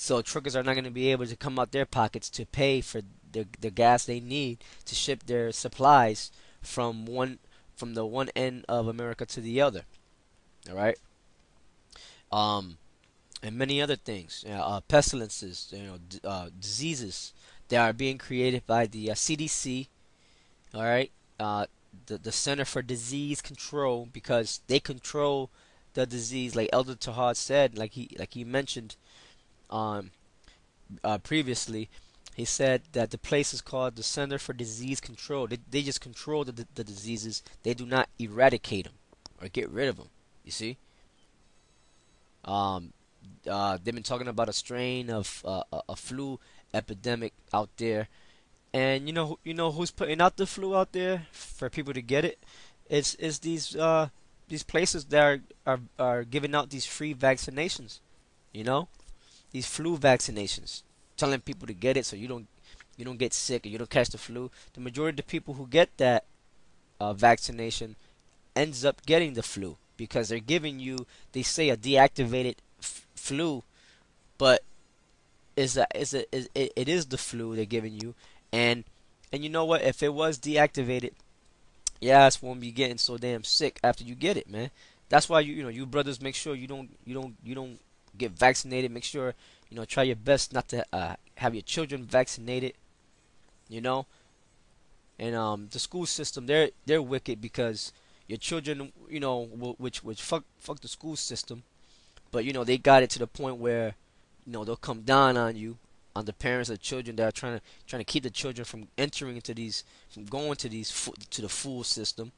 So truckers are not going to be able to come out their pockets to pay for the gas they need to ship their supplies from the one end of America to the other. All right. Um, and many other things, pestilences, diseases that are being created by the CDC. All right, the Center for Disease Control, because they control the disease, like Elder Tahad said, like he mentioned um, previously. He said that the place is called the Center for Disease Control. They just control the diseases. They do not eradicate them or get rid of them. You see, um, they've been talking about a strain of a flu epidemic out there. And you know who's putting out the flu out there for people to get it? It's these places that are giving out these free vaccinations. You know, these flu vaccinations, telling people to get it so you don't get sick or you don't catch the flu. The majority of the people who get that vaccination ends up getting the flu because they're giving you, they say, a deactivated flu, but it is the flu they're giving you. And you know what? If it was deactivated, your ass won't be getting so damn sick after you get it, man. That's why you brothers, make sure you don't get vaccinated. Make sure try your best not to have your children vaccinated. You know, and the school system, they're wicked because your children, which fuck the school system, but they got it to the point where they'll come down on you, on the parents of the children that are trying to keep the children from entering into these, from going to to the fool system.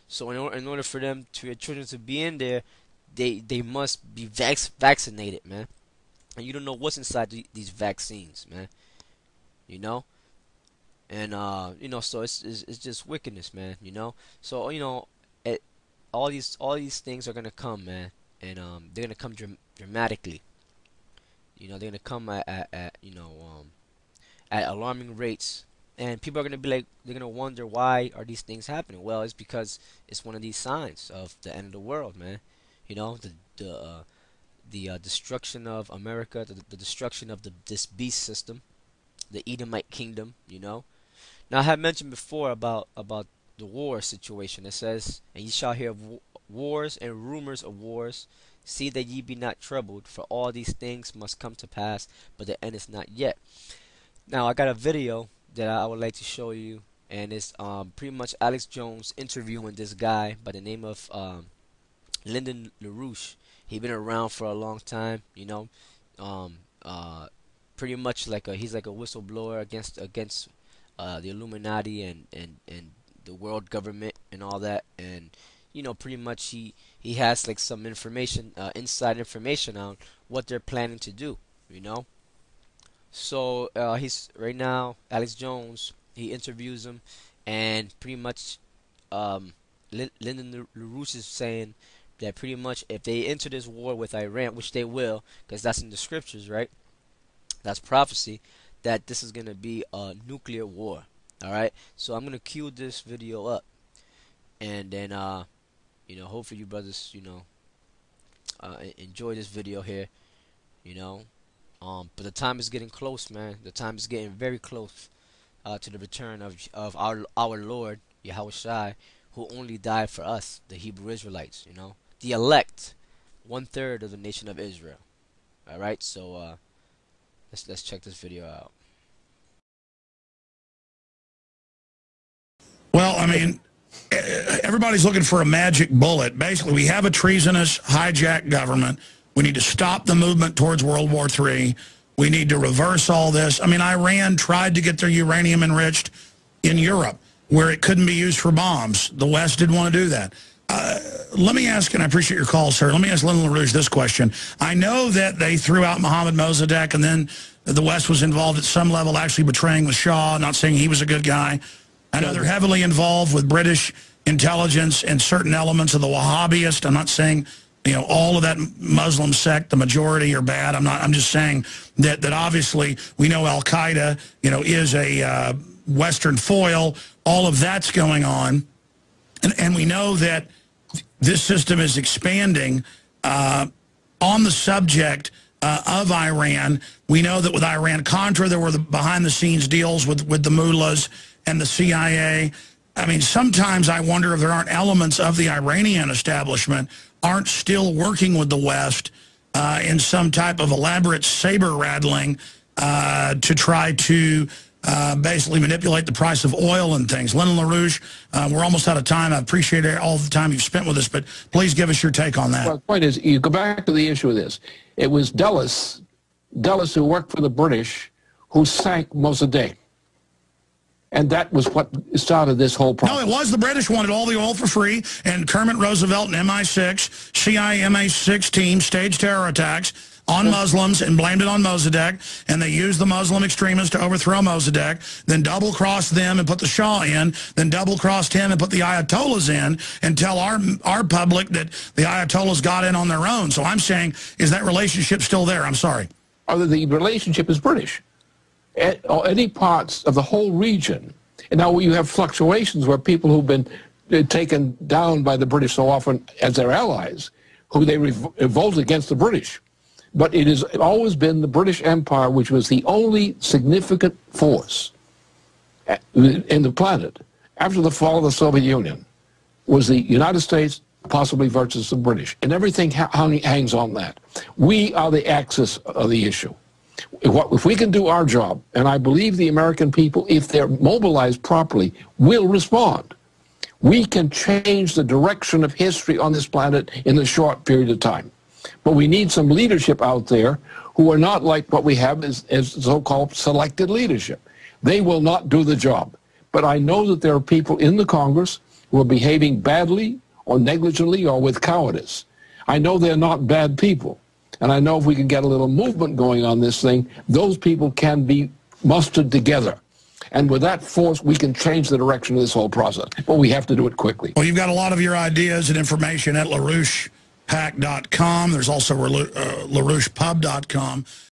So in order for them, to your children to be in there, they must be vaccinated, man. And you don't know what's inside these vaccines, man. You know, and so it's just wickedness, man. So it, all these things are gonna come, man, and they're gonna come dramatically. They're gonna come at alarming rates, and people are gonna be like, they're gonna wonder, why are these things happening? Well, it's because it's one of these signs of the end of the world, man. The destruction of America, the destruction of this beast system, the Edomite kingdom. Now, I had mentioned before about the war situation. It says, "And ye shall hear of wars and rumors of wars. See that ye be not troubled, for all these things must come to pass, but the end is not yet." Now, I got a video that I would like to show you, and it's pretty much Alex Jones interviewing this guy by the name of Lyndon LaRouche. He been around for a long time, um, pretty much he's like a whistleblower against the Illuminati and the world government and all that, and pretty much he has like some information, inside information on what they're planning to do. So he's right now, Alex Jones, he interviews him, and pretty much Lyndon LaRouche is saying that pretty much if they enter this war with Iran, which they will, because that's in the scriptures, right? That's prophecy, that this is gonna be a nuclear war. All right. So I'm gonna cue this video up, and then hopefully you brothers enjoy this video here. But the time is getting close, man. The time is getting very close to the return of our Lord Yahweh Shai, who only died for us, the Hebrew Israelites. The elect, 1/3 of the nation of Israel. All right. So let's check this video out. Well, I mean, everybody's looking for a magic bullet. Basically, we have a treasonous, hijacked government. We need to stop the movement towards World War III. We need to reverse all this. I mean, Iran tried to get their uranium enriched in Europe, where it couldn't be used for bombs. The West didn't want to do that. Let me ask, and I appreciate your call, sir, let me ask Lyndon LaRouche this question. I know that they threw out Mohammed Mossadegh, and then the West was involved at some level, actually betraying the Shah, not saying he was a good guy. I know they're heavily involved with British intelligence and certain elements of the Wahhabist. I'm not saying, all of that Muslim sect, the majority are bad. I'm just saying that obviously we know Al-Qaeda, is a Western foil. All of that's going on. And we know that this system is expanding on the subject of Iran. We know that with Iran-Contra, there were the behind-the-scenes deals with the mullahs and the CIA. I mean, sometimes I wonder if there aren't elements of the Iranian establishment aren't still working with the West in some type of elaborate saber-rattling to try to basically manipulate the price of oil and things. Lyndon LaRouche, we're almost out of time. I appreciate all the time you've spent with us, but please give us your take on that. Well, the point is, you go back to the issue of this. It was Dulles who worked for the British, who sank Mossadegh. And that was what started this whole process. No, it was the British wanted all the oil for free, and Kermit Roosevelt and MI6, CIA MI6 team staged terror attacks on Muslims and blamed it on Mossadegh, and they used the Muslim extremists to overthrow Mossadegh, then double-crossed them and put the Shah in, then double-crossed him and put the Ayatollahs in, and tell our public that the Ayatollahs got in on their own. So I'm saying, is that relationship still there? I'm sorry. The relationship is British. Any parts of the whole region. And now you have fluctuations where people who've been taken down by the British so often as their allies, who they revolt against the British. But it has always been the British Empire, which was the only significant force in the planet after the fall of the Soviet Union, was the United States, possibly versus the British. And everything hangs on that. We are the axis of the issue. If we can do our job, and I believe the American people, if they're mobilized properly, will respond, we can change the direction of history on this planet in a short period of time. But we need some leadership out there who are not like what we have as so-called selected leadership. They will not do the job. But I know that there are people in the Congress who are behaving badly or negligently or with cowardice. I know they're not bad people. And I know if we can get a little movement going on this thing, those people can be mustered together. And with that force, we can change the direction of this whole process. But we have to do it quickly. Well, you've got a lot of your ideas and information at LaRouchePack.com. There's also LaRouchePub.com.